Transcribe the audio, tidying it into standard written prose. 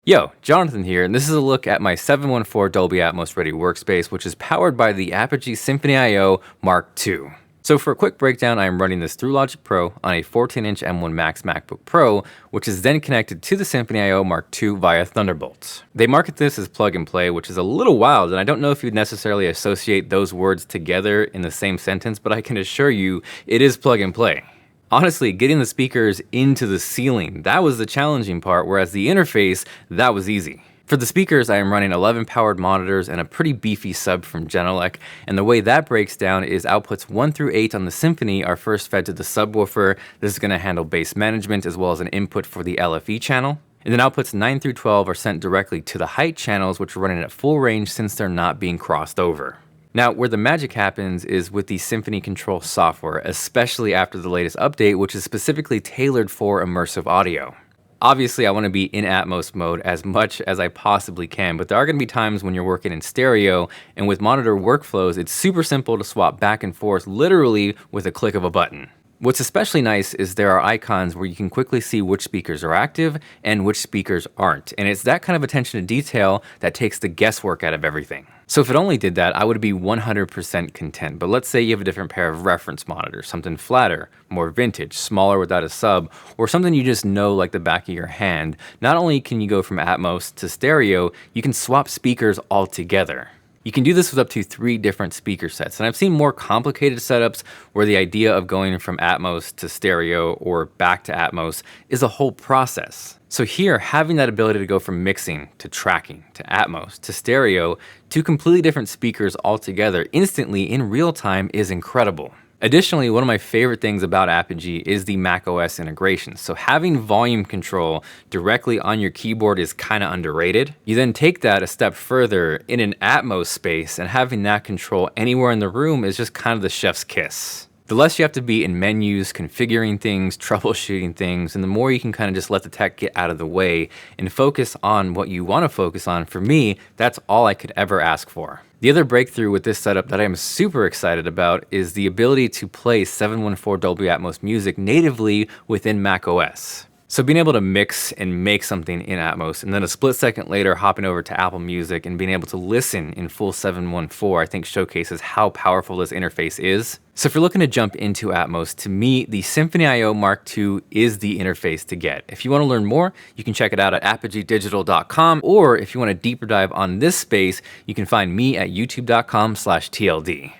Yo, Jonathan here, and this is a look at my 714 Dolby Atmos ready workspace, which is powered by the Apogee Symphony I Mark II. So for a quick breakdown, I am running this through Logic Pro on a 14-inch M1 Max MacBook Pro, which is then connected to the Symphony I Mark II via Thunderbolt. They market this as plug and play, which is a little wild, and I don't know if you'd necessarily associate those words together in the same sentence, but I can assure you it is plug and play. Honestly, getting the speakers into the ceiling, that was the challenging part, whereas the interface, that was easy. For the speakers, I am running 11 powered monitors and a pretty beefy sub from Genelec, and the way that breaks down is outputs 1 through 8 on the Symphony are first fed to the subwoofer. This is going to handle bass management as well as an input for the LFE channel. And then outputs 9 through 12 are sent directly to the height channels, which are running at full range since they're not being crossed over. Now, where the magic happens is with the Symphony Control software, especially after the latest update, which is specifically tailored for immersive audio. Obviously, I want to be in Atmos mode as much as I possibly can, but there are going to be times when you're working in stereo, and with monitor workflows, it's super simple to swap back and forth literally with a click of a button. What's especially nice is there are icons where you can quickly see which speakers are active and which speakers aren't, and it's that kind of attention to detail that takes the guesswork out of everything. So if it only did that, I would be 100% content, but let's say you have a different pair of reference monitors, something flatter, more vintage, smaller without a sub, or something you just know like the back of your hand. Not only can you go from Atmos to stereo, you can swap speakers altogether. You can do this with up to 3 different speaker sets, and I've seen more complicated setups where the idea of going from Atmos to stereo or back to Atmos is a whole process. So here, having that ability to go from mixing to tracking to Atmos to stereo, 2 completely different speakers altogether instantly in real time is incredible. Additionally, one of my favorite things about Apogee is the macOS integration. So having volume control directly on your keyboard is kind of underrated. You then take that a step further in an Atmos space, and having that control anywhere in the room is just kind of the chef's kiss. The less you have to be in menus, configuring things, troubleshooting things, and the more you can kind of just let the tech get out of the way and focus on what you want to focus on, for me, that's all I could ever ask for. The other breakthrough with this setup that I am super excited about is the ability to play 714 Dolby Atmos music natively within macOS. So being able to mix and make something in Atmos, and then a split second later hopping over to Apple Music and being able to listen in full 714, I think showcases how powerful this interface is. So if you're looking to jump into Atmos, to me, the Symphony I Mark II is the interface to get. If you want to learn more, you can check it out at apogeedigital.com, or if you want a deeper dive on this space, you can find me at youtube.com/TLD.